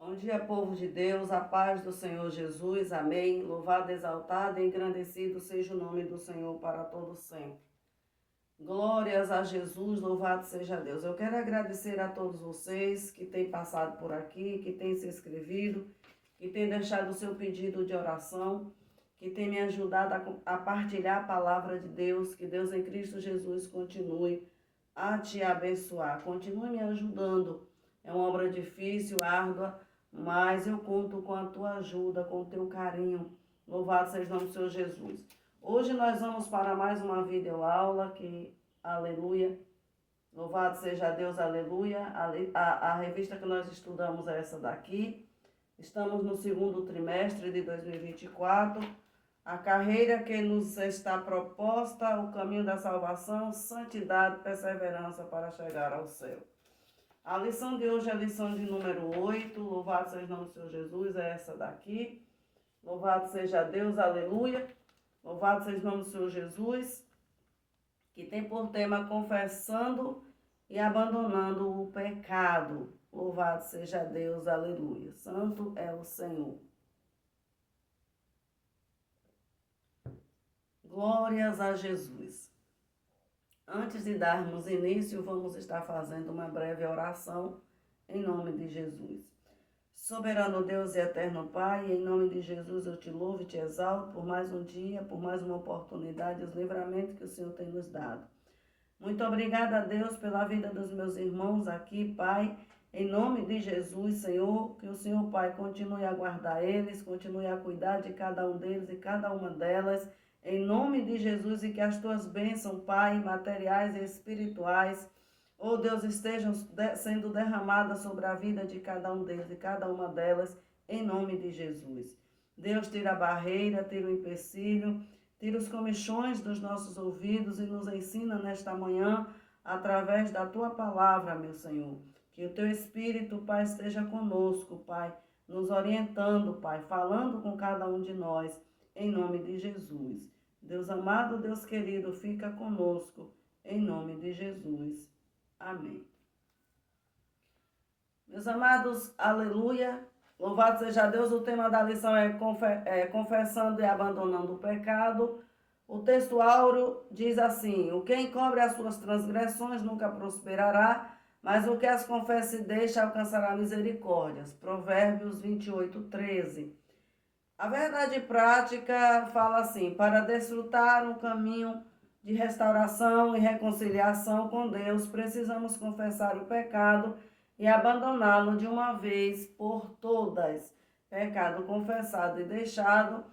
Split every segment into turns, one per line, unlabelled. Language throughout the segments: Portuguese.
Bom dia, povo de Deus, a paz do Senhor Jesus, amém. Louvado, exaltado e engrandecido seja o nome do Senhor para todo sempre. Glórias a Jesus, louvado seja Deus. Eu quero agradecer a todos vocês que têm passado por aqui, que têm se inscrevido, que têm deixado o seu pedido de oração, que têm me ajudado a partilhar a palavra de Deus, que Deus em Cristo Jesus continue a te abençoar, continue me ajudando. É uma obra difícil, árdua, mas eu conto com a tua ajuda, com o teu carinho. Louvado seja o nome do Senhor Jesus. Hoje nós vamos para mais uma videoaula aleluia, louvado seja Deus, aleluia. A revista que nós estudamos é essa daqui. Estamos no segundo trimestre de 2024. A carreira que nos está proposta, o caminho da salvação, santidade, perseverança para chegar ao céu. A lição de hoje é a lição de número 8, louvado seja o nome do Senhor Jesus, é essa daqui. Louvado seja Deus, aleluia. Louvado seja o nome do Senhor Jesus, que tem por tema confessando e abandonando o pecado. Louvado seja Deus, aleluia. Santo é o Senhor. Glórias a Jesus. Antes de darmos início, vamos estar fazendo uma breve oração em nome de Jesus. Soberano Deus e eterno Pai, em nome de Jesus eu te louvo e te exalto por mais um dia, por mais uma oportunidade, os livramentos que o Senhor tem nos dado. Muito obrigada a Deus pela vida dos meus irmãos aqui, Pai, em nome de Jesus, Senhor, que o Senhor, Pai, continue a guardar eles, continue a cuidar de cada um deles e cada uma delas, em nome de Jesus, e que as tuas bênçãos, Pai, materiais e espirituais, oh Deus, estejam sendo derramadas sobre a vida de cada um deles e cada uma delas, em nome de Jesus. Deus, tira a barreira, tira o empecilho, tira os comichões dos nossos ouvidos e nos ensina nesta manhã, através da tua palavra, meu Senhor. Que o teu Espírito, Pai, esteja conosco, Pai, nos orientando, Pai, falando com cada um de nós, em nome de Jesus. Deus amado, Deus querido, fica conosco, em nome de Jesus. Amém. Meus amados, aleluia. Louvado seja Deus. O tema da lição é confessando e abandonando o pecado. O texto áureo diz assim: o que encobre as suas transgressões nunca prosperará, mas o que as confessa e deixa alcançará misericórdias. Provérbios 28, 13. A verdade prática fala assim: para desfrutar um caminho de restauração e reconciliação com Deus, precisamos confessar o pecado e abandoná-lo de uma vez por todas. Pecado confessado e deixado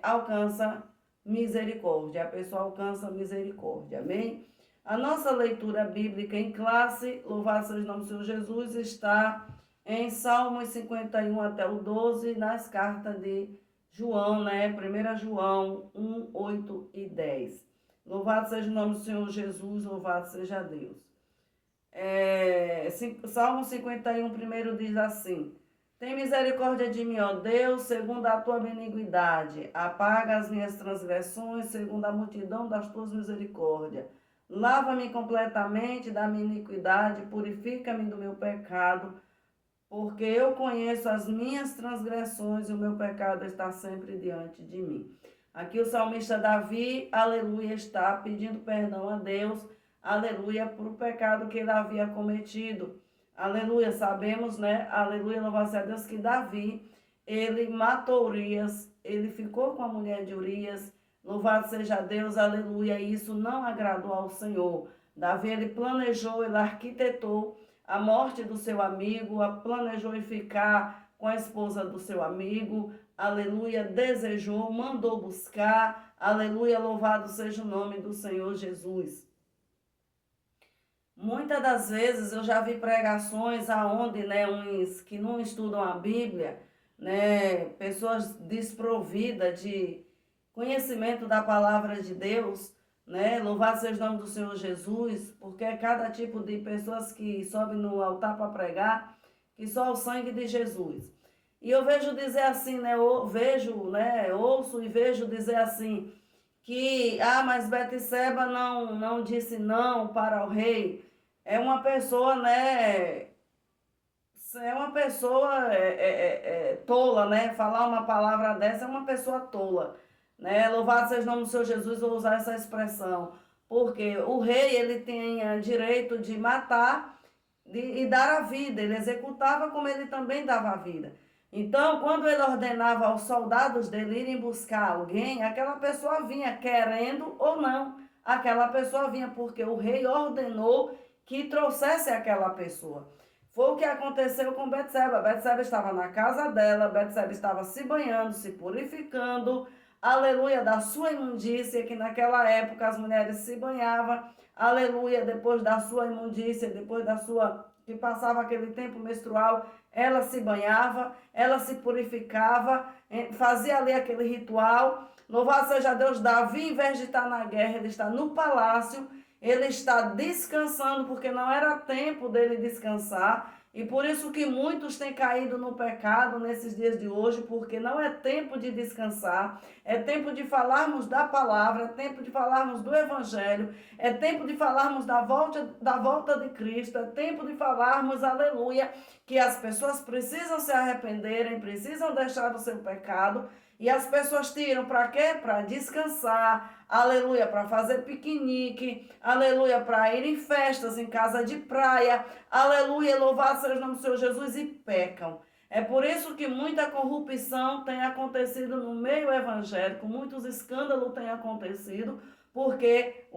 alcança misericórdia. A pessoa alcança misericórdia. Amém? A nossa leitura bíblica em classe, louvado seja o nome do Senhor Jesus, está em Salmos 51 até o 12, nas cartas de João, né? 1 João 1, 8 e 10. Louvado seja o nome do Senhor Jesus, louvado seja Deus. Salmo 51, primeiro diz assim: tem misericórdia de mim, ó Deus, segundo a tua benignidade. Apaga as minhas transgressões, segundo a multidão das tuas misericórdias. Lava-me completamente da minha iniquidade, purifica-me do meu pecado, porque eu conheço as minhas transgressões e o meu pecado está sempre diante de mim. Aqui o salmista Davi, aleluia, está pedindo perdão a Deus, aleluia, por o pecado que ele havia cometido. Aleluia, sabemos, né? Aleluia, louvado seja Deus, que Davi, ele matou Urias, ele ficou com a mulher de Urias. Louvado seja Deus, aleluia, e isso não agradou ao Senhor. Davi, ele planejou, ele arquitetou a morte do seu amigo, planejou em ficar com a esposa do seu amigo, aleluia, desejou, mandou buscar, aleluia, louvado seja o nome do Senhor Jesus. Muitas das vezes eu já vi pregações aonde, né, uns que não estudam a Bíblia, né, pessoas desprovidas de conhecimento da palavra de Deus, né? Louvado seja o nome do Senhor Jesus, porque é cada tipo de pessoas que sobe no altar para pregar, que só o sangue de Jesus. E eu vejo dizer assim, né? Ouço e vejo dizer assim, que, mas Betseba não disse não para o rei. É uma pessoa, né, é uma pessoa tola, né? Falar uma palavra dessa é uma pessoa tola, né? Louvado seja o nome do Senhor Jesus, vou usar essa expressão, porque o rei, ele tinha direito de matar e dar a vida, ele executava como ele também dava a vida. Então, quando ele ordenava aos soldados dele irem buscar alguém, aquela pessoa vinha, querendo ou não, aquela pessoa vinha, porque o rei ordenou que trouxesse aquela pessoa. Foi o que aconteceu com Betseba. Betseba estava na casa dela, Betseba estava se banhando, se purificando, aleluia, da sua imundícia, que naquela época as mulheres se banhavam, aleluia, depois da sua imundícia, depois da sua, que passava aquele tempo menstrual, ela se banhava, ela se purificava, fazia ali aquele ritual. Louvado seja Deus, Davi, em vez de estar na guerra, ele está no palácio, ele está descansando, porque não era tempo dele descansar. E por isso que muitos têm caído no pecado nesses dias de hoje, porque não é tempo de descansar, é tempo de falarmos da palavra, é tempo de falarmos do evangelho, é tempo de falarmos da volta de Cristo, é tempo de falarmos, aleluia, que as pessoas precisam se arrependerem, precisam deixar o seu pecado. E as pessoas tiram para quê? Para descansar, aleluia, para fazer piquenique, aleluia, para ir em festas, em casa de praia, aleluia, louvado seja o nome do Senhor Jesus, e pecam. É por isso que muita corrupção tem acontecido no meio evangélico, muitos escândalos têm acontecido, porque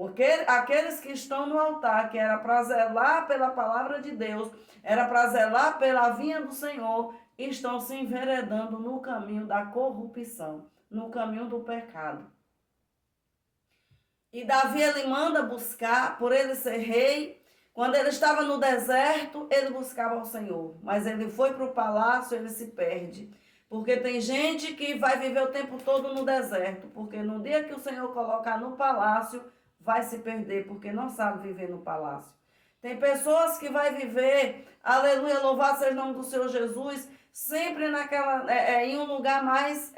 aqueles que estão no altar, que era para zelar pela palavra de Deus, era para zelar pela vinha do Senhor, estão se enveredando no caminho da corrupção, no caminho do pecado. E Davi, ele manda buscar, por ele ser rei. Quando ele estava no deserto, ele buscava o Senhor. Mas ele foi para o palácio, ele se perde. Porque tem gente que vai viver o tempo todo no deserto. Porque no dia que o Senhor colocar no palácio, vai se perder, porque não sabe viver no palácio. Tem pessoas que vai viver, aleluia, louvado seja o nome do Senhor Jesus, sempre em um lugar mais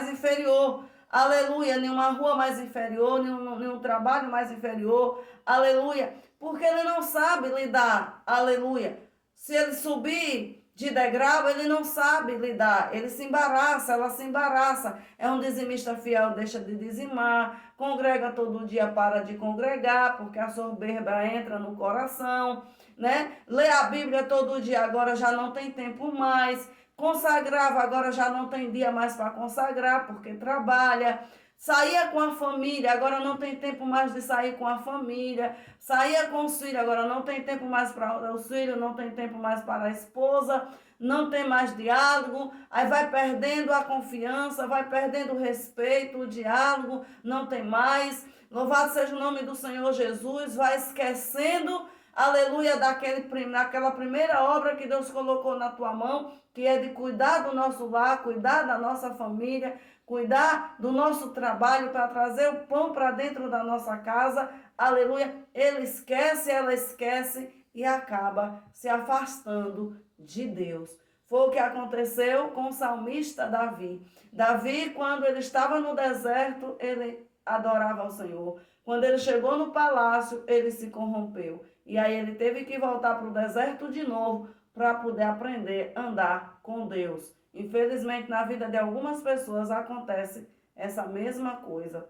inferior. Aleluia, em uma rua mais inferior, em um trabalho mais inferior, aleluia, porque ele não sabe lidar, aleluia. Se ele subir de degrau, ele não sabe lidar, ele se embaraça, ela se embaraça. É um dizimista fiel, deixa de dizimar, congrega todo dia, para de congregar, porque a soberba entra no coração, né? Lê a Bíblia todo dia, agora já não tem tempo mais. Consagrava, agora já não tem dia mais para consagrar, porque trabalha. Saía com a família, agora não tem tempo mais de sair com a família. Saía com os filhos, agora não tem tempo mais para os filhos, não tem tempo mais para a esposa, não tem mais diálogo. Aí vai perdendo a confiança, vai perdendo o respeito, o diálogo, não tem mais. Louvado seja o nome do Senhor Jesus, vai esquecendo, aleluia, daquela primeira obra que Deus colocou na tua mão, que é de cuidar do nosso lar, cuidar da nossa família, cuidar do nosso trabalho para trazer o pão para dentro da nossa casa, aleluia. Ele esquece, ela esquece e acaba se afastando de Deus. Foi o que aconteceu com o salmista Davi. Davi, quando ele estava no deserto, ele adorava ao Senhor. Quando ele chegou no palácio, ele se corrompeu. E aí ele teve que voltar para o deserto de novo para poder aprender a andar com Deus. Infelizmente, na vida de algumas pessoas acontece essa mesma coisa.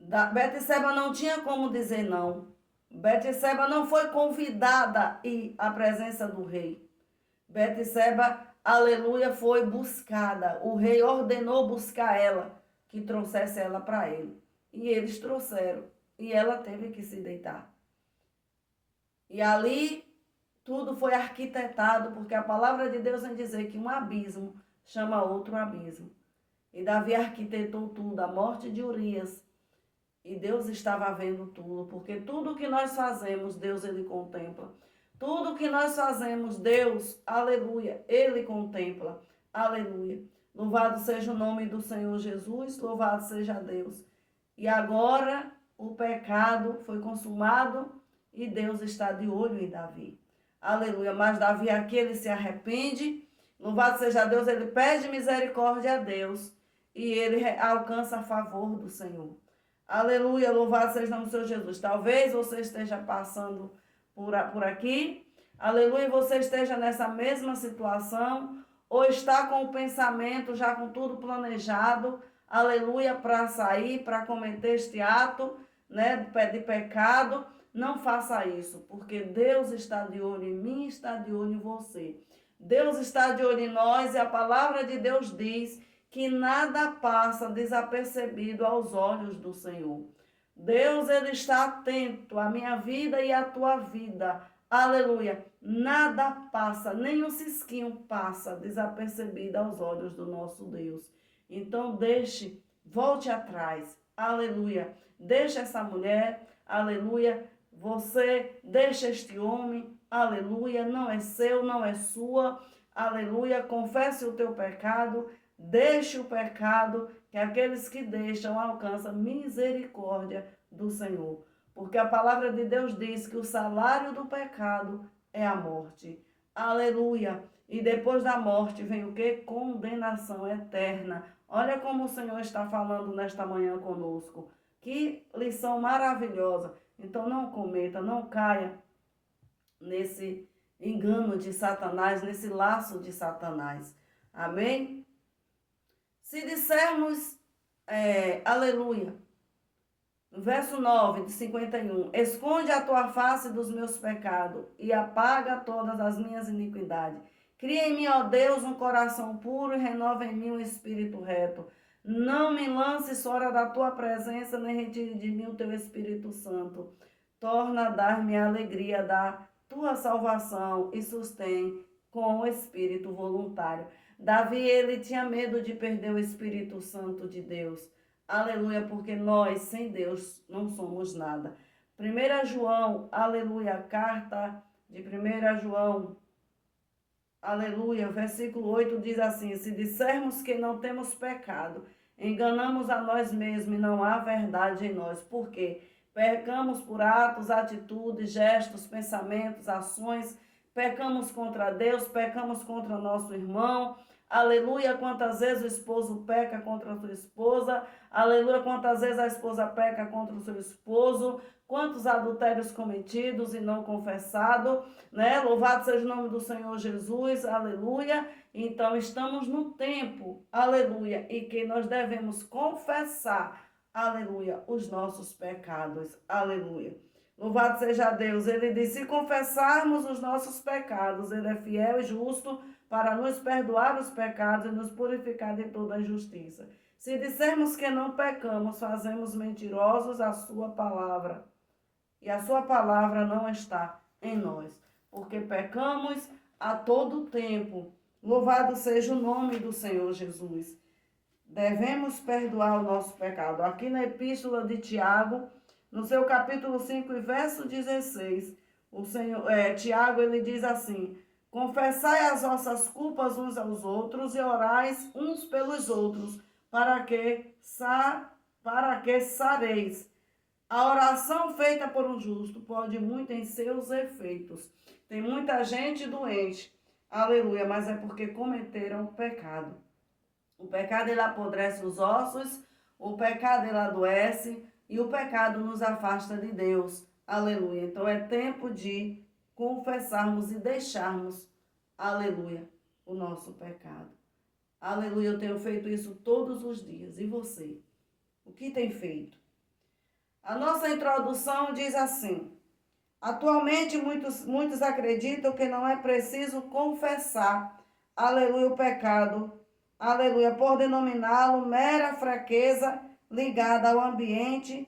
Betseba não tinha como dizer não. Betseba não foi convidada a ir à presença do rei. Betseba, aleluia, foi buscada. O rei ordenou buscar ela, que trouxesse ela para ele. E eles trouxeram. E ela teve que se deitar. E ali tudo foi arquitetado, porque a palavra de Deus vem dizer que um abismo chama outro abismo. E Davi arquitetou tudo, a morte de Urias. E Deus estava vendo tudo, porque tudo que nós fazemos, Deus, ele contempla. Tudo que nós fazemos, Deus, aleluia, ele contempla. Aleluia. Louvado seja o nome do Senhor Jesus, louvado seja Deus. E agora o pecado foi consumado e Deus está de olho em Davi. Aleluia, mas Davi aqui, ele se arrepende, louvado seja Deus, ele pede misericórdia a Deus e ele alcança a favor do Senhor. Aleluia, louvado seja o nome do Senhor Jesus. Talvez você esteja passando por aqui, aleluia, você esteja nessa mesma situação, ou está com o pensamento já com tudo planejado, aleluia, para sair, para cometer este ato, né, de pecado. Não faça isso, porque Deus está de olho em mim, está de olho em você. Deus está de olho em nós e a palavra de Deus diz que nada passa desapercebido aos olhos do Senhor. Deus, ele está atento à minha vida e à tua vida. Aleluia. Nada passa, nem um cisquinho passa desapercebido aos olhos do nosso Deus. Então volte atrás. Aleluia. Deixa essa mulher. Aleluia. Você deixa este homem. Aleluia. Não é seu, não é sua. Aleluia. Confesse o teu pecado. Deixe o pecado, que aqueles que deixam alcançam misericórdia do Senhor. Porque a palavra de Deus diz que o salário do pecado é a morte. Aleluia. E depois da morte vem o que? Condenação eterna. Olha como o Senhor está falando nesta manhã conosco. Que lição maravilhosa. Então não cometa, não caia nesse engano de Satanás, nesse laço de Satanás. Amém? Se dissermos, aleluia, verso 9 de 51, esconde a tua face dos meus pecados e apaga todas as minhas iniquidades. Cria em mim, ó Deus, um coração puro e renova em mim um espírito reto. Não me lances fora da tua presença, nem retire de mim o teu Espírito Santo. Torna a dar-me a alegria da tua salvação e sustém com o espírito voluntário. Davi, ele tinha medo de perder o Espírito Santo de Deus. Aleluia, porque nós, sem Deus, não somos nada. 1 João, aleluia, carta de 1 João, aleluia, versículo 8 diz assim: se dissermos que não temos pecado, enganamos a nós mesmos e não há verdade em nós. Por quê? Pecamos por atos, atitudes, gestos, pensamentos, ações. Pecamos contra Deus, pecamos contra nosso irmão. Aleluia, quantas vezes o esposo peca contra a sua esposa. Aleluia, quantas vezes a esposa peca contra o seu esposo. Quantos adultérios cometidos e não confessados, né? Louvado seja o nome do Senhor Jesus, aleluia. Então estamos no tempo, aleluia, e que nós devemos confessar, aleluia, os nossos pecados, aleluia. Louvado seja Deus. Ele diz: se confessarmos os nossos pecados, ele é fiel e justo para nos perdoar os pecados e nos purificar de toda injustiça. Se dissermos que não pecamos, fazemos mentirosos a sua palavra. E a sua palavra não está em nós, porque pecamos a todo tempo. Louvado seja o nome do Senhor Jesus. Devemos perdoar o nosso pecado. Aqui na epístola de Tiago, no seu capítulo 5 e verso 16, Tiago, ele diz assim: confessai as vossas culpas uns aos outros e orais uns pelos outros, para que sareis. A oração feita por um justo pode muito em seus efeitos. Tem muita gente doente, aleluia, mas é porque cometeram pecado. O pecado, ele apodrece os ossos, o pecado, ele adoece e o pecado nos afasta de Deus, aleluia. Então é tempo de confessarmos e deixarmos, aleluia, o nosso pecado. Aleluia, eu tenho feito isso todos os dias. E você? O que tem feito? A nossa introdução diz assim: atualmente muitos acreditam que não é preciso confessar, aleluia, o pecado, aleluia, por denominá-lo mera fraqueza ligada ao ambiente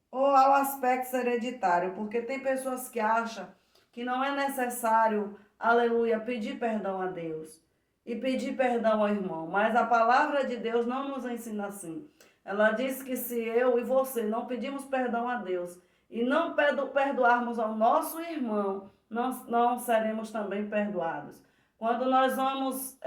ou ao aspecto hereditário, porque tem pessoas que acham que não é necessário, aleluia, pedir perdão a Deus e pedir perdão ao irmão, mas a palavra de Deus não nos ensina assim. Ela diz que se eu e você não pedimos perdão a Deus e não perdoarmos ao nosso irmão, não seremos também perdoados. Quando nós vamos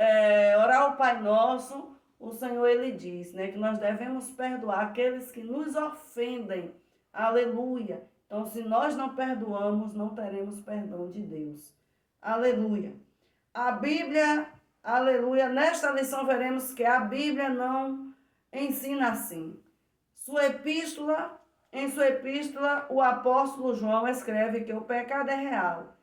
orar o Pai Nosso, o Senhor, ele diz, né, que nós devemos perdoar aqueles que nos ofendem. Aleluia. Então, se nós não perdoamos, não teremos perdão de Deus. Aleluia. A Bíblia, aleluia, nesta lição veremos que a Bíblia não ensina assim. Em sua epístola, o apóstolo João escreve que o pecado é real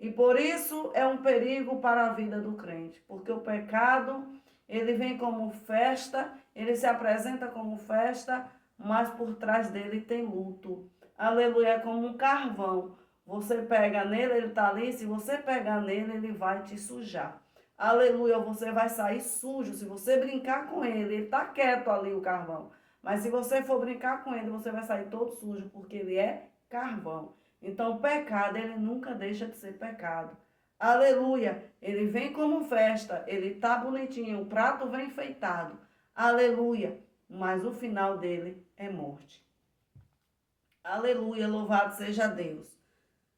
E por isso é um perigo para a vida do crente, porque o pecado, ele vem como festa, ele se apresenta como festa, mas por trás dele tem luto. Aleluia, é como um carvão. Você pega nele, ele está ali, se você pegar nele, ele vai te sujar. Aleluia, você vai sair sujo. Se você brincar com ele está quieto ali o carvão. Mas se você for brincar com ele, você vai sair todo sujo, porque ele é carvão. Então, o pecado, ele nunca deixa de ser pecado. Aleluia, ele vem como festa, ele tá bonitinho, o prato vem enfeitado. Aleluia, mas o final dele é morte. Aleluia, louvado seja Deus.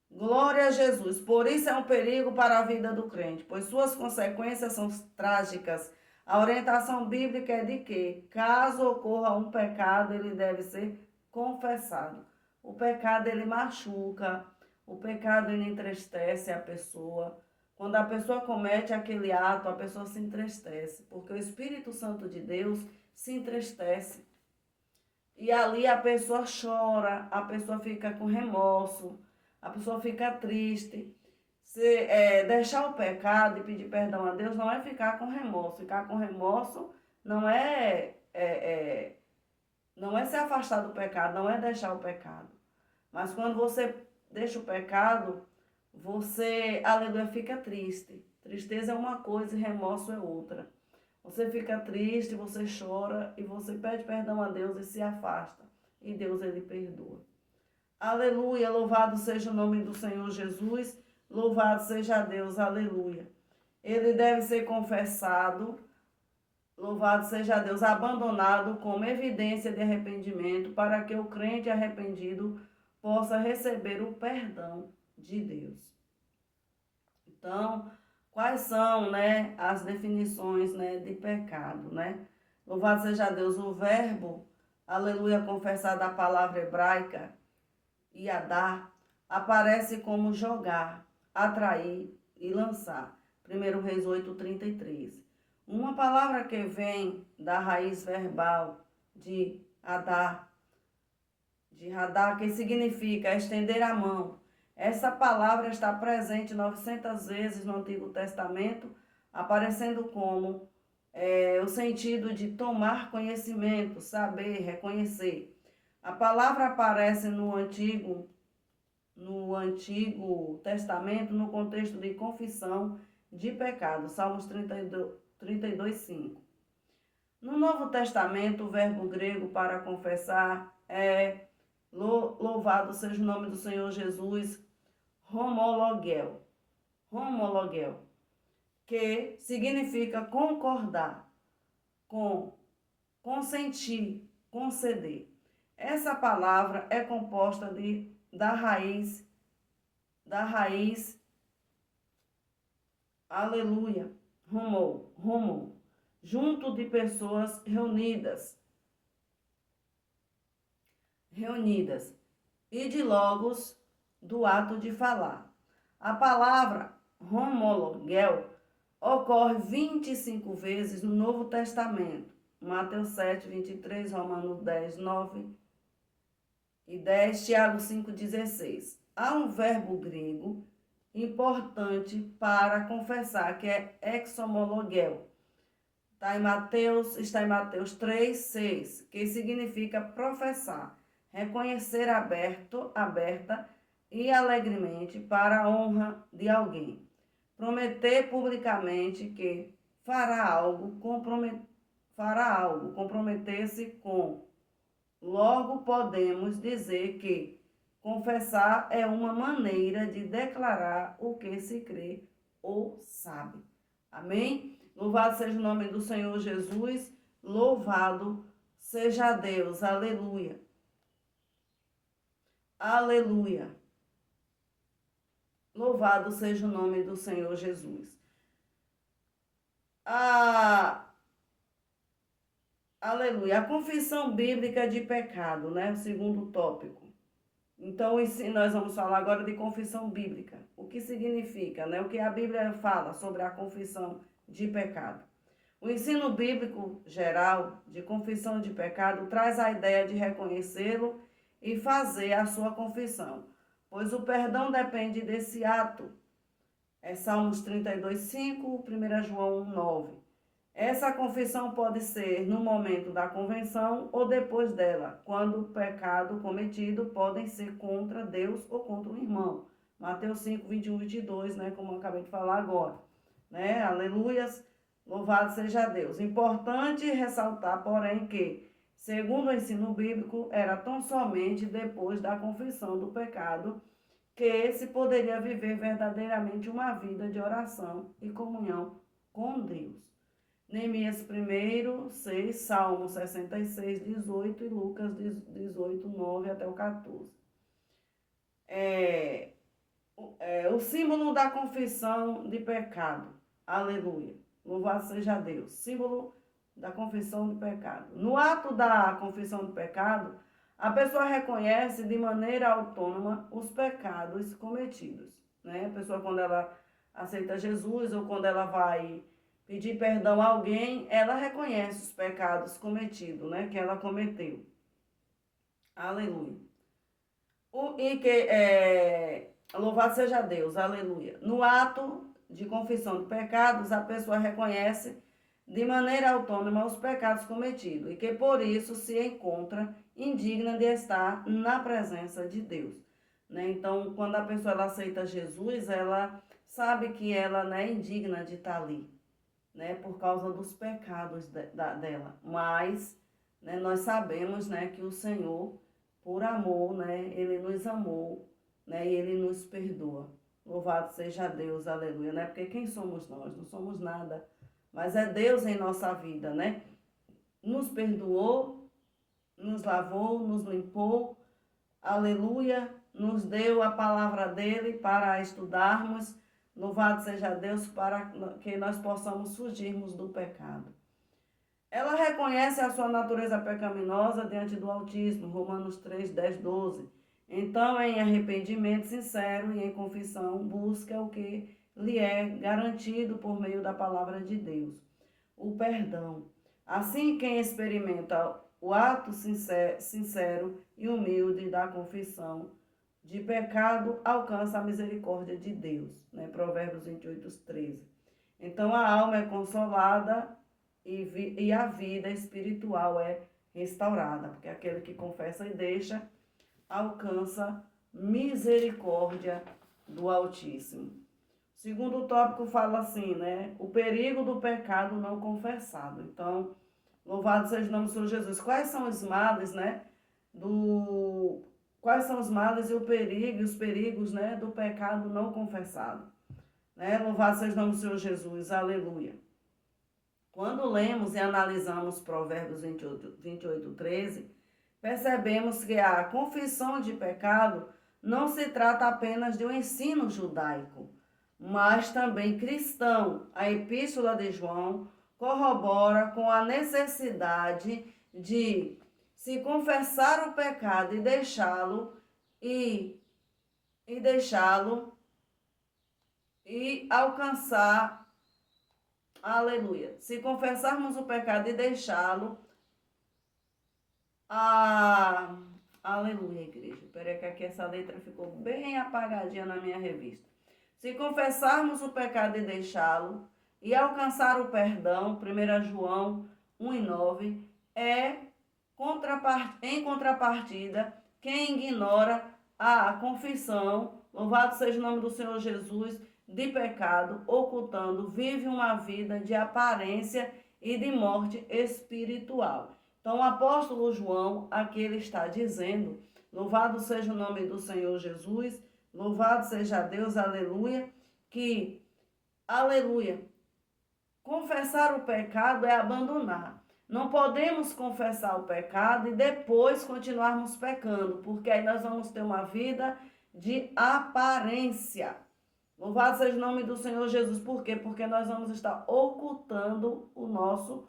Glória a Jesus. Por isso é um perigo para a vida do crente, pois suas consequências são trágicas. A orientação bíblica é de que, caso ocorra um pecado, ele deve ser confessado. O pecado, ele machuca, o pecado, ele entristece a pessoa. Quando a pessoa comete aquele ato, a pessoa se entristece, porque o Espírito Santo de Deus se entristece. E ali a pessoa chora, a pessoa fica com remorso, a pessoa fica triste. Deixar o pecado e pedir perdão a Deus não é ficar com remorso. Ficar com remorso não não é se afastar do pecado, não é deixar o pecado. Mas quando você deixa o pecado, você, aleluia, fica triste. Tristeza é uma coisa e remorso é outra. Você fica triste, você chora e você pede perdão a Deus e se afasta. E Deus, ele perdoa. Aleluia, louvado seja o nome do Senhor Jesus. Louvado seja Deus, aleluia. Ele deve ser confessado, louvado seja Deus, abandonado como evidência de arrependimento, para que o crente arrependido possa receber o perdão de Deus. Então, quais são, né, as definições, né, de pecado, né? Louvado seja Deus, o verbo, aleluia, confessar da palavra hebraica, yadá, aparece como jogar, atrair e lançar. 1 Reis 8:33. Uma palavra que vem da raiz verbal de radar, que significa estender a mão. Essa palavra está presente 900 vezes no Antigo Testamento, aparecendo como o sentido de tomar conhecimento, saber, reconhecer. A palavra aparece no Antigo Testamento no contexto de confissão de pecado, Salmos 32:5. No Novo Testamento, o verbo grego para confessar é louvado seja o nome do Senhor Jesus, homologel, que significa concordar, consentir, conceder. Essa palavra é composta da raiz, aleluia, homo, junto de pessoas reunidas, e de logos, do ato de falar. A palavra homologel ocorre 25 vezes no Novo Testamento. Mateus 7:23, Romanos 10:9 e 10, Tiago 5:16. Há um verbo grego importante para confessar, que é exomologel. Está em Mateus 3:6, que significa professar, reconhecer aberta e alegremente para a honra de alguém. Prometer publicamente que fará algo, comprometer-se com. Logo podemos dizer que confessar é uma maneira de declarar o que se crê ou sabe. Amém? Louvado seja o nome do Senhor Jesus. Louvado seja Deus. Aleluia. Aleluia. Louvado seja o nome do Senhor Jesus. Aleluia. A confissão bíblica de pecado, né? O segundo tópico. Então, nós vamos falar agora de confissão bíblica. O que significa, né? O que a Bíblia fala sobre a confissão de pecado. O ensino bíblico geral de confissão de pecado traz a ideia de reconhecê-lo e fazer a sua confissão, pois o perdão depende desse ato. Salmos 32, 5, 1 João 1, 9. Essa confissão pode ser no momento da convenção ou depois dela, quando o pecado cometido podem ser contra Deus ou contra o irmão. Mateus 5, 21, 22, né, como eu acabei de falar agora. Né? Aleluias, louvado seja Deus. Importante ressaltar, porém, que, segundo o ensino bíblico, era tão somente depois da confissão do pecado que se poderia viver verdadeiramente uma vida de oração e comunhão com Deus. Neemias 1, 6, Salmo 66, 18 e Lucas 18, 9 até o 14. O símbolo da confissão de pecado. Aleluia. Louvado seja Deus. Símbolo da confissão de pecado. No ato da confissão de pecado, a pessoa reconhece de maneira autônoma os pecados cometidos. Né? A pessoa, quando ela aceita Jesus ou quando ela vai pedir perdão a alguém, ela reconhece os pecados cometidos, né? Que ela cometeu. Aleluia. Louvado seja Deus, aleluia. No ato de confissão de pecados, a pessoa reconhece de maneira autônoma os pecados cometidos e que por isso se encontra indigna de estar na presença de Deus. Né? Então, quando a pessoa ela aceita Jesus, ela sabe que ela não é indigna de estar ali, né? Por causa dos pecados dela. Mas, né, nós sabemos, né, que o Senhor, por amor, né, Ele nos amou, né, e Ele nos perdoa. Louvado seja Deus, aleluia, né? Porque quem somos nós? Não somos nada, mas é Deus em nossa vida, né? Nos perdoou, nos lavou, nos limpou, aleluia, nos deu a palavra dele para estudarmos. Louvado seja Deus para que nós possamos fugirmos do pecado. Ela reconhece a sua natureza pecaminosa diante do Altíssimo, Romanos 3, 10, 12. Então, em arrependimento sincero e em confissão, busca o que lhe é garantido por meio da palavra de Deus, o perdão. Assim, quem experimenta o ato sincero e humilde da confissão de pecado alcança a misericórdia de Deus. Né? Provérbios 28, 13. Então, a alma é consolada e a vida espiritual é restaurada, porque aquele que confessa e deixa alcança misericórdia do Altíssimo. O segundo tópico fala assim, né? O perigo do pecado não confessado. Então, louvado seja o nome do Senhor Jesus. Quais são os males, né? Quais são os males e os perigos, né, do pecado não confessado? Né? Louvado seja o nome do Senhor Jesus. Aleluia. Quando lemos e analisamos Provérbios 28, 13, percebemos que a confissão de pecado não se trata apenas de um ensino judaico, mas também cristão. A Epístola de João corrobora com a necessidade de se confessar o pecado e deixá-lo e alcançar, aleluia. Se confessarmos o pecado e deixá-lo, aleluia, igreja. Espera que aqui essa letra ficou bem apagadinha na minha revista. Se confessarmos o pecado e deixá-lo e alcançar o perdão, 1 João 1:9, em contrapartida, quem ignora a confissão, louvado seja o nome do Senhor Jesus, de pecado, ocultando, vive uma vida de aparência e de morte espiritual. Então, o apóstolo João, aqui ele está dizendo, louvado seja o nome do Senhor Jesus, louvado seja Deus, aleluia, que, aleluia, confessar o pecado é abandonar. Não podemos confessar o pecado e depois continuarmos pecando, porque aí nós vamos ter uma vida de aparência. Louvado seja o nome do Senhor Jesus. Por quê? Porque nós vamos estar ocultando o nosso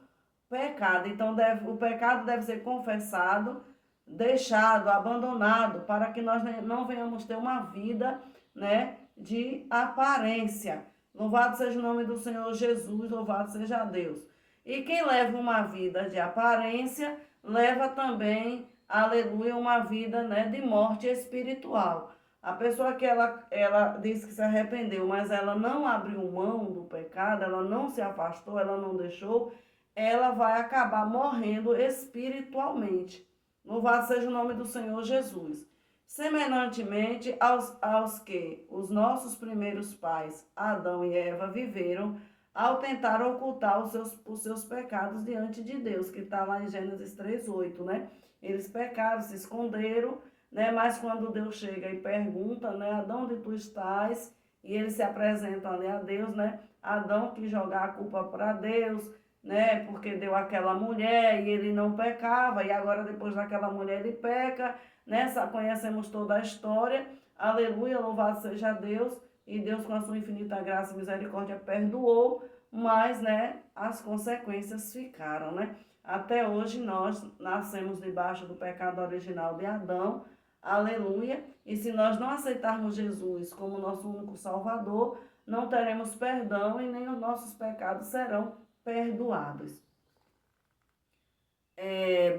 pecado. Então, o pecado deve ser confessado, deixado, abandonado, para que nós não venhamos ter uma vida, né, de aparência. Louvado seja o nome do Senhor Jesus, louvado seja Deus. E quem leva uma vida de aparência, leva também, aleluia, uma vida, né, de morte espiritual. A pessoa que ela diz que se arrependeu, mas ela não abriu mão do pecado, ela não se afastou, ela não deixou, ela vai acabar morrendo espiritualmente. Louvado seja o nome do Senhor Jesus. Semelhantemente aos que os nossos primeiros pais, Adão e Eva, viveram ao tentar ocultar os seus pecados diante de Deus, que está lá em Gênesis 3:8, né? Eles pecaram, se esconderam, né? Mas quando Deus chega e pergunta, né? Adão, onde tu estás? E eles se apresentam ali a Deus, né? Adão quis jogar a culpa para Deus, né? Porque deu aquela mulher e ele não pecava, e agora depois daquela mulher ele peca, né? Conhecemos toda a história. Aleluia, louvado seja Deus. E Deus, com a sua infinita graça e misericórdia, perdoou, mas, né, as consequências ficaram, né? Até hoje nós nascemos debaixo do pecado original de Adão, aleluia, e se nós não aceitarmos Jesus como nosso único Salvador, não teremos perdão e nem os nossos pecados serão perdoados.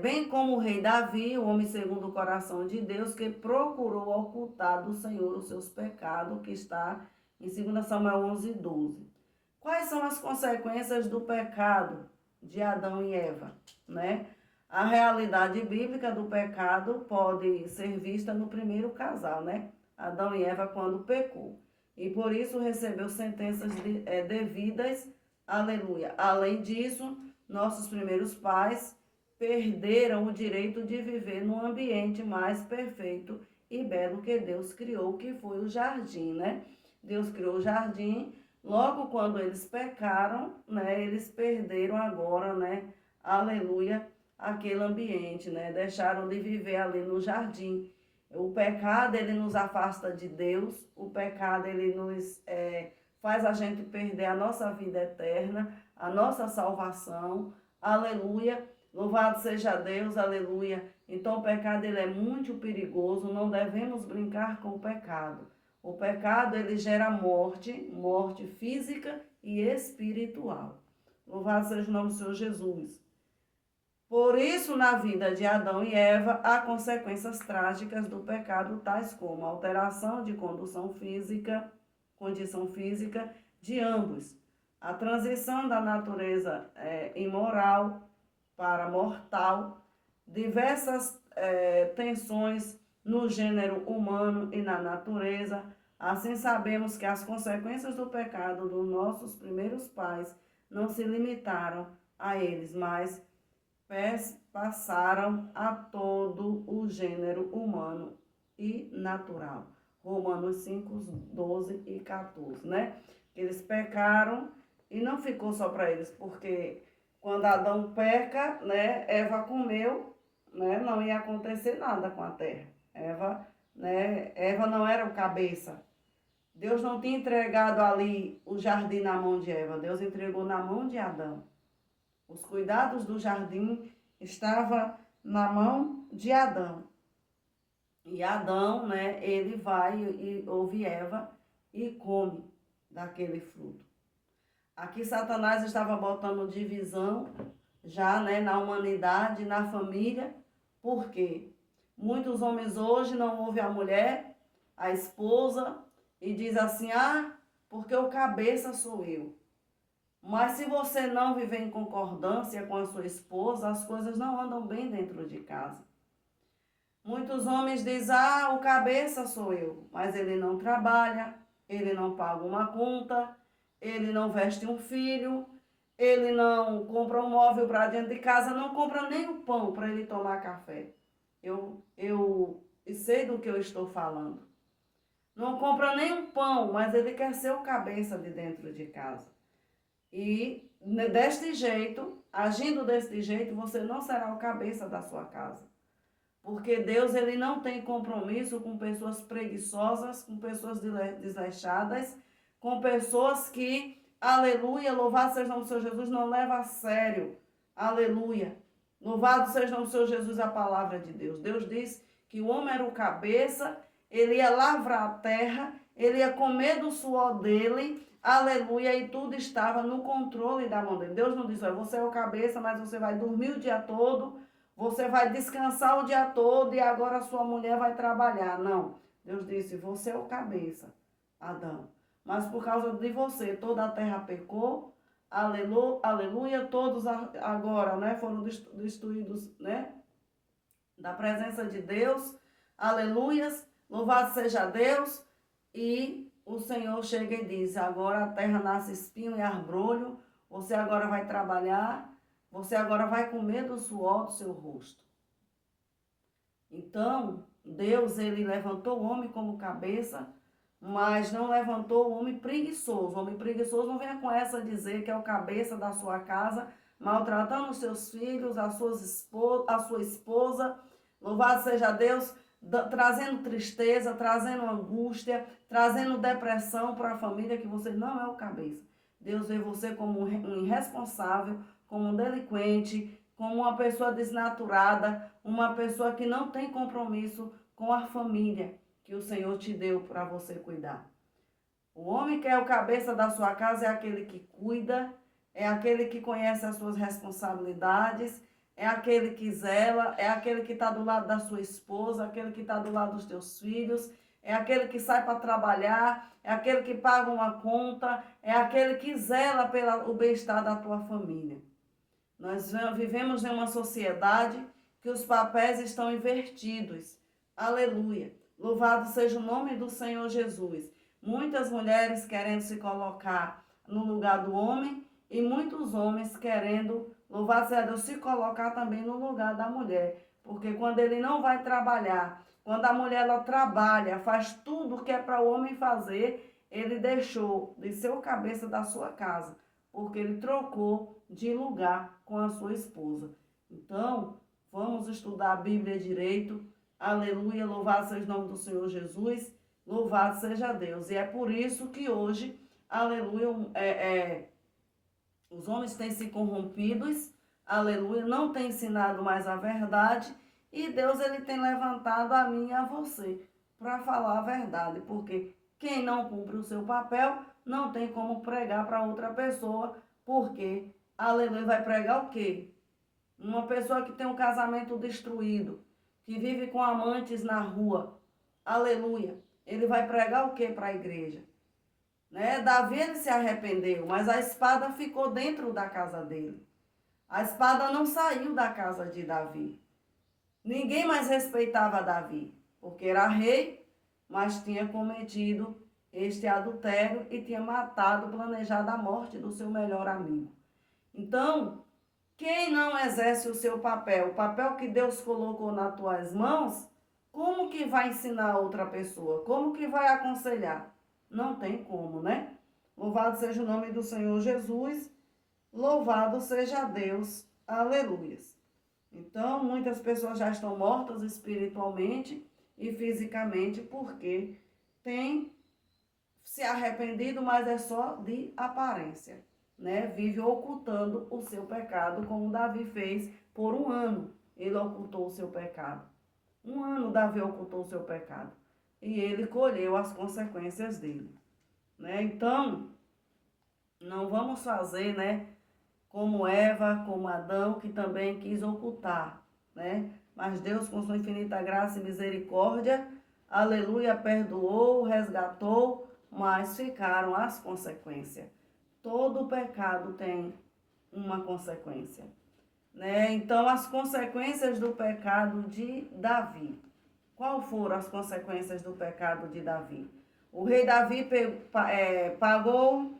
Bem como o rei Davi, o homem segundo o coração de Deus, que procurou ocultar do Senhor os seus pecados, que está em 2 Samuel 11:12. Quais são as consequências do pecado de Adão e Eva, né? A realidade bíblica do pecado pode ser vista no primeiro casal, né? Adão e Eva quando pecou. E por isso recebeu sentenças devidas, aleluia. Além disso, nossos primeiros pais perderam o direito de viver num ambiente mais perfeito e belo que Deus criou, que foi o jardim, né? Deus criou o jardim, logo quando eles pecaram, né? Eles perderam agora, né? Aleluia, aquele ambiente, né? Deixaram de viver ali no jardim. O pecado, ele nos afasta de Deus, o pecado, ele nos faz a gente perder a nossa vida eterna, a nossa salvação, aleluia. Louvado seja Deus, aleluia. Então o pecado ele é muito perigoso, não devemos brincar com o pecado. O pecado ele gera morte, morte física e espiritual. Louvado seja o nome do Senhor Jesus. Por isso, na vida de Adão e Eva, há consequências trágicas do pecado, tais como alteração de condição física de ambos, a transição da natureza imoral para mortal, diversas tensões no gênero humano e na natureza. Assim sabemos que as consequências do pecado dos nossos primeiros pais não se limitaram a eles, mas passaram a todo o gênero humano e natural. Romanos 5:12 e 14, né? Eles pecaram e não ficou só para eles, porque quando Adão peca, né, Eva comeu, né, não ia acontecer nada com a terra. Eva não era o cabeça. Deus não tinha entregado ali o jardim na mão de Eva, Deus entregou na mão de Adão. Os cuidados do jardim estavam na mão de Adão. E Adão, né, ele vai e ouve Eva e come daquele fruto. Aqui Satanás estava botando divisão já, né, na humanidade, na família. Por quê? Muitos homens hoje não ouvem a mulher, a esposa, e diz assim, porque o cabeça sou eu. Mas se você não viver em concordância com a sua esposa, as coisas não andam bem dentro de casa. Muitos homens dizem, o cabeça sou eu, mas ele não trabalha, ele não paga uma conta, ele não veste um filho, ele não compra um móvel para dentro de casa, não compra nem o pão para ele tomar café. Eu sei do que eu estou falando. Não compra nem um pão, mas ele quer ser o cabeça de dentro de casa. E deste jeito, agindo deste jeito, você não será o cabeça da sua casa. Porque Deus ele não tem compromisso com pessoas preguiçosas, com pessoas desleixadas, com pessoas que, aleluia, louvado seja o nome do Senhor Jesus, não leva a sério. Aleluia. Louvado seja o nome do Senhor Jesus a palavra de Deus. Deus diz que o homem era o cabeça, ele ia lavrar a terra, ele ia comer do suor dele, aleluia, e tudo estava no controle da mão dele. Deus não diz, você é o cabeça, mas você vai dormir o dia todo, você vai descansar o dia todo e agora a sua mulher vai trabalhar. Não. Deus disse, você é o cabeça, Adão. Mas por causa de você, toda a terra pecou, aleluia, todos agora, né, foram destruídos, né, da presença de Deus, aleluias, louvado seja Deus, e o Senhor chega e diz, agora a terra nasce espinho e arbrolho, você agora vai trabalhar, você agora vai comer do suor do seu rosto. Então, Deus, ele levantou o homem como cabeça, mas não levantou o homem preguiçoso. O homem preguiçoso não venha com essa dizer que é o cabeça da sua casa, maltratando os seus filhos, a sua esposa. Louvado seja Deus, trazendo tristeza, trazendo angústia, trazendo depressão para a família, que você não é o cabeça. Deus vê você como um irresponsável, como um delinquente, como uma pessoa desnaturada, uma pessoa que não tem compromisso com a família que o Senhor te deu para você cuidar. O homem que é o cabeça da sua casa é aquele que cuida, é aquele que conhece as suas responsabilidades, é aquele que zela, é aquele que está do lado da sua esposa, aquele que está do lado dos teus filhos, é aquele que sai para trabalhar, é aquele que paga uma conta, é aquele que zela pelo bem-estar da tua família. Nós vivemos em uma sociedade que os papéis estão invertidos. Aleluia. Louvado seja o nome do Senhor Jesus. Muitas mulheres querendo se colocar no lugar do homem e muitos homens querendo, louvado seja Deus, se colocar também no lugar da mulher. Porque quando ele não vai trabalhar, quando a mulher ela trabalha, faz tudo o que é para o homem fazer, ele deixou de ser o cabeça da sua casa, porque ele trocou de lugar com a sua esposa. Então, vamos estudar a Bíblia direito. Aleluia, louvado seja o nome do Senhor Jesus, louvado seja Deus. E é por isso que hoje, aleluia, os homens têm se corrompidos, aleluia, não têm ensinado mais a verdade, e Deus ele tem levantado a mim e a você para falar a verdade, porque quem não cumpre o seu papel não tem como pregar para outra pessoa, porque, aleluia, vai pregar o quê? Uma pessoa que tem um casamento destruído, que vive com amantes na rua, aleluia, ele vai pregar o quê para a igreja? Né? Davi ele se arrependeu, mas a espada ficou dentro da casa dele. A espada não saiu da casa de Davi. Ninguém mais respeitava Davi, porque era rei, mas tinha cometido este adultério e tinha matado, planejado a morte do seu melhor amigo. Então, quem não exerce o seu papel, o papel que Deus colocou nas tuas mãos, como que vai ensinar outra pessoa? Como que vai aconselhar? Não tem como, né? Louvado seja o nome do Senhor Jesus, louvado seja Deus, aleluias. Então, muitas pessoas já estão mortas espiritualmente e fisicamente porque têm se arrependido, mas é só de aparência, né? Vive ocultando o seu pecado, como Davi fez por 1 ano. Ele ocultou o seu pecado. 1 ano Davi ocultou o seu pecado. E ele colheu as consequências dele, né? Então, não vamos fazer, né, como Eva, como Adão, que também quis ocultar, né? Mas Deus, com sua infinita graça e misericórdia, aleluia, perdoou, resgatou, mas ficaram as consequências. Todo pecado tem uma consequência, né? Então, as consequências do pecado de Davi. Qual foram as consequências do pecado de Davi? O rei Davi pagou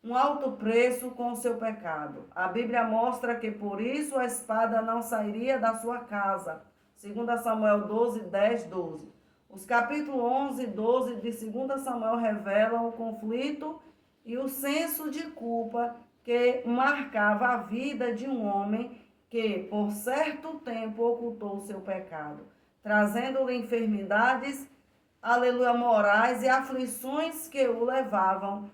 um alto preço com o seu pecado. A Bíblia mostra que por isso a espada não sairia da sua casa. 2 Samuel 12, 10, 12. Os capítulos 11 e 12 de 2 Samuel revelam o conflito e o senso de culpa que marcava a vida de um homem que, por certo tempo, ocultou o seu pecado, trazendo-lhe enfermidades, aleluia, morais e aflições que o levavam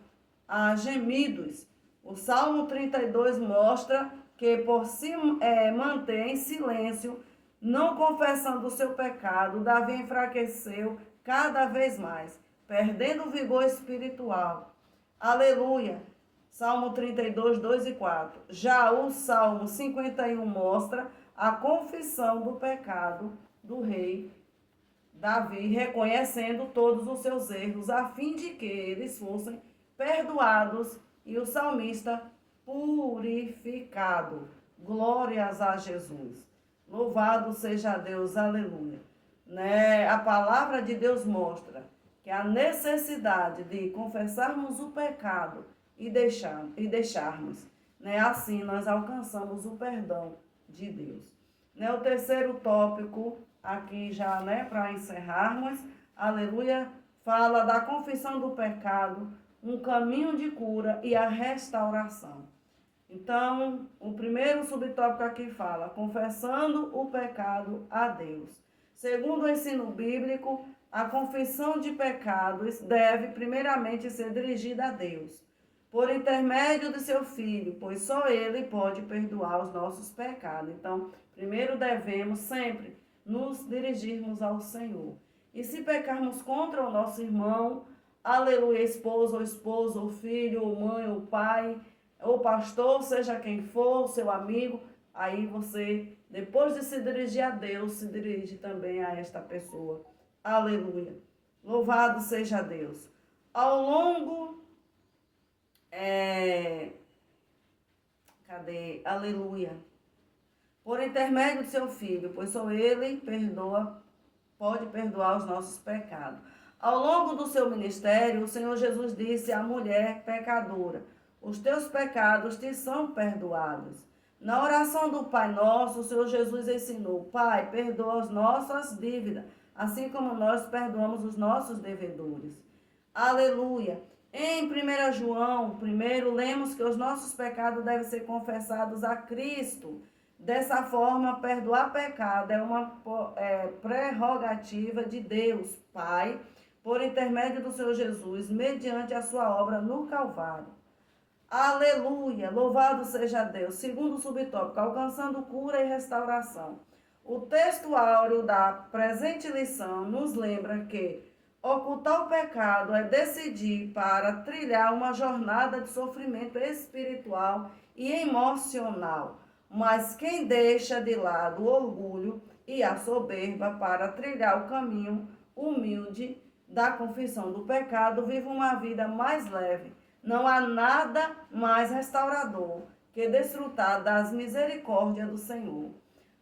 a gemidos. O Salmo 32 mostra que por se manter em silêncio, não confessando o seu pecado, Davi enfraqueceu cada vez mais, perdendo o vigor espiritual. Aleluia! Salmo 32, 2 e 4. Já o Salmo 51 mostra a confissão do pecado do rei Davi, reconhecendo todos os seus erros, a fim de que eles fossem perdoados, e o salmista purificado. Glórias a Jesus. Louvado seja Deus, aleluia. Né? A palavra de Deus mostra que a necessidade de confessarmos o pecado e deixarmos, né? Assim nós alcançamos o perdão de Deus. Né? O terceiro tópico, aqui já, né, para encerrarmos, aleluia, fala da confissão do pecado, um caminho de cura e a restauração. Então, o primeiro subtópico aqui fala, confessando o pecado a Deus. Segundo o ensino bíblico, a confissão de pecados deve primeiramente ser dirigida a Deus, por intermédio de seu Filho, pois só Ele pode perdoar os nossos pecados. Então, primeiro devemos sempre nos dirigirmos ao Senhor. E se pecarmos contra o nosso irmão, aleluia, esposo ou esposa, ou filho, ou mãe, ou pai, ou pastor, seja quem for, seu amigo, aí você, depois de se dirigir a Deus, se dirige também a esta pessoa. Aleluia. Louvado seja Deus. Ao longo, Aleluia. Por intermédio de seu Filho, pois só Ele pode perdoar os nossos pecados. Ao longo do seu ministério, o Senhor Jesus disse à mulher pecadora, os teus pecados te são perdoados. Na oração do Pai Nosso, o Senhor Jesus ensinou, Pai, perdoa as nossas dívidas, assim como nós perdoamos os nossos devedores. Aleluia. Em 1 João, primeiro, lemos que os nossos pecados devem ser confessados a Cristo. Dessa forma, perdoar pecado é uma prerrogativa de Deus, Pai, por intermédio do Senhor Jesus, mediante a sua obra no Calvário. Aleluia, louvado seja Deus. Segundo subtópico, alcançando cura e restauração. O texto áureo da presente lição nos lembra que ocultar o pecado é decidir para trilhar uma jornada de sofrimento espiritual e emocional. Mas quem deixa de lado o orgulho e a soberba para trilhar o caminho humilde da confissão do pecado vive uma vida mais leve. Não há nada mais restaurador que desfrutar das misericórdias do Senhor.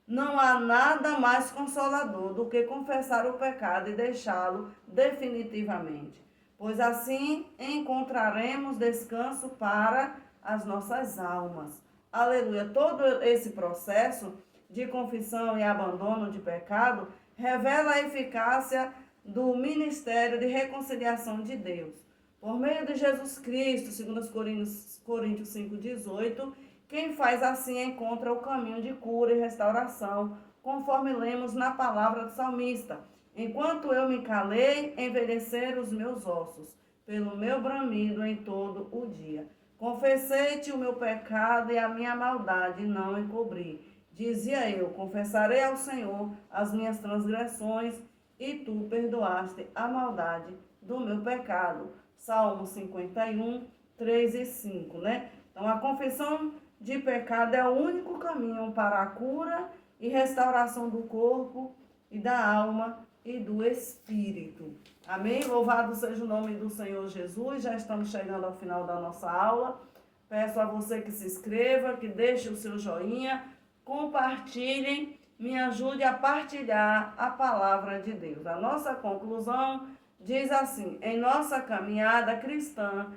Não há nada mais consolador do que confessar o pecado e deixá-lo definitivamente, pois assim encontraremos descanso para as nossas almas. Aleluia! Todo esse processo de confissão e abandono de pecado revela a eficácia do ministério de reconciliação de Deus. Por meio de Jesus Cristo, segundo Coríntios 5,18, quem faz assim encontra o caminho de cura e restauração, conforme lemos na palavra do salmista. Enquanto eu me calei, envelheceram os meus ossos, pelo meu bramido em todo o dia. Confessei-te o meu pecado e a minha maldade não encobri. Dizia eu, confessarei ao Senhor as minhas transgressões, e tu perdoaste a maldade do meu pecado. Salmo 51, 3 e 5, né? Então, a confissão de pecado é o único caminho para a cura e restauração do corpo e da alma e do espírito. Amém? Louvado seja o nome do Senhor Jesus. Já estamos chegando ao final da nossa aula. Peço a você que se inscreva, que deixe o seu joinha, compartilhem, me ajude a partilhar a palavra de Deus. A nossa conclusão diz assim, em nossa caminhada cristã,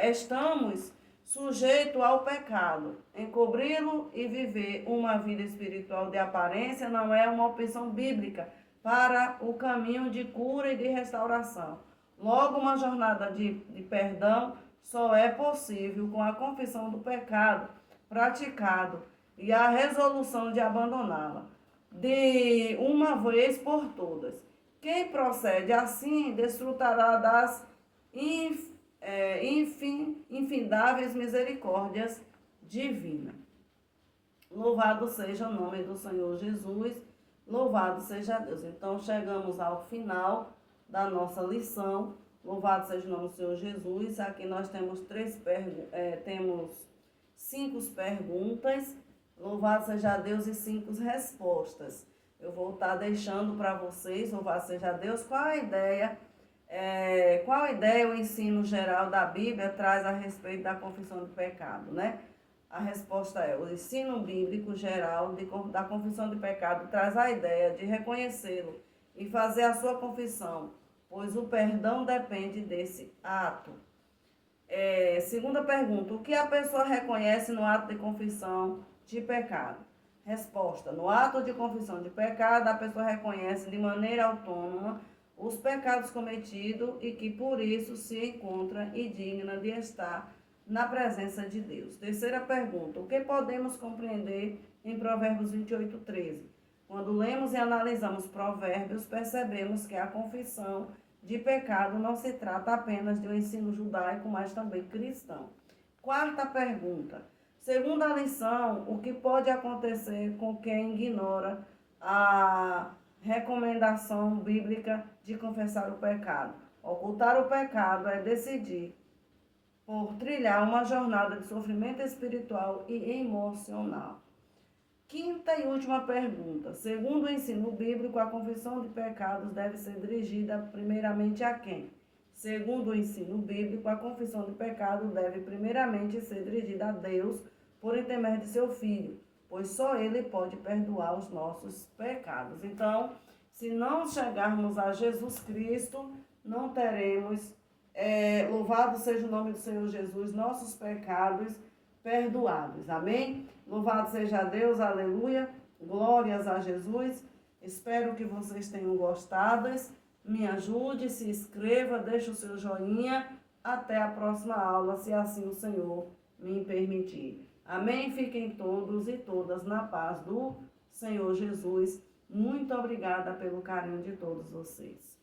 estamos sujeitos ao pecado. Encobri-lo e viver uma vida espiritual de aparência não é uma opção bíblica para o caminho de cura e de restauração. Logo, uma jornada de perdão só é possível com a confissão do pecado praticado e a resolução de abandoná-la de uma vez por todas. Quem procede assim desfrutará das infindáveis misericórdias divinas. Louvado seja o nome do Senhor Jesus, louvado seja Deus. Então, chegamos ao final da nossa lição. Louvado seja o nome do Senhor Jesus. Aqui nós temos temos 5 perguntas. Louvado seja Deus e 5 respostas. eu vou estar deixando para vocês, louvado seja Deus, qual a ideia o ensino geral da Bíblia traz a respeito da confissão de pecado, né? A resposta é: o ensino bíblico geral da confissão de pecado traz a ideia de reconhecê-lo e fazer a sua confissão, pois o perdão depende desse ato. Segunda pergunta: o que a pessoa reconhece no ato de confissão de pecado? Resposta: no ato de confissão de pecado, a pessoa reconhece de maneira autônoma os pecados cometidos e que por isso se encontra indigna de estar na presença de Deus. Terceira pergunta: o que podemos compreender em Provérbios 28:13? Quando lemos e analisamos Provérbios, percebemos que a confissão de pecado não se trata apenas de um ensino judaico, mas também cristão. Quarta pergunta: segundo a lição, o que pode acontecer com quem ignora a recomendação bíblica de confessar o pecado? Ocultar o pecado é decidir por trilhar uma jornada de sofrimento espiritual e emocional. Quinta e última pergunta: segundo o ensino bíblico, a confissão de pecados deve ser dirigida primeiramente a quem? Segundo o ensino bíblico, a confissão de pecado deve primeiramente ser dirigida a Deus por intermédio de seu Filho, pois só Ele pode perdoar os nossos pecados. Então, se não chegarmos a Jesus Cristo, não teremos, louvado seja o nome do Senhor Jesus, nossos pecados perdoados. Amém? Louvado seja Deus, aleluia, glórias a Jesus. Espero que vocês tenham gostado. Me ajude, se inscreva, deixe o seu joinha. Até a próxima aula, se assim o Senhor me permitir. Amém? Fiquem todos e todas na paz do Senhor Jesus. Muito obrigada pelo carinho de todos vocês.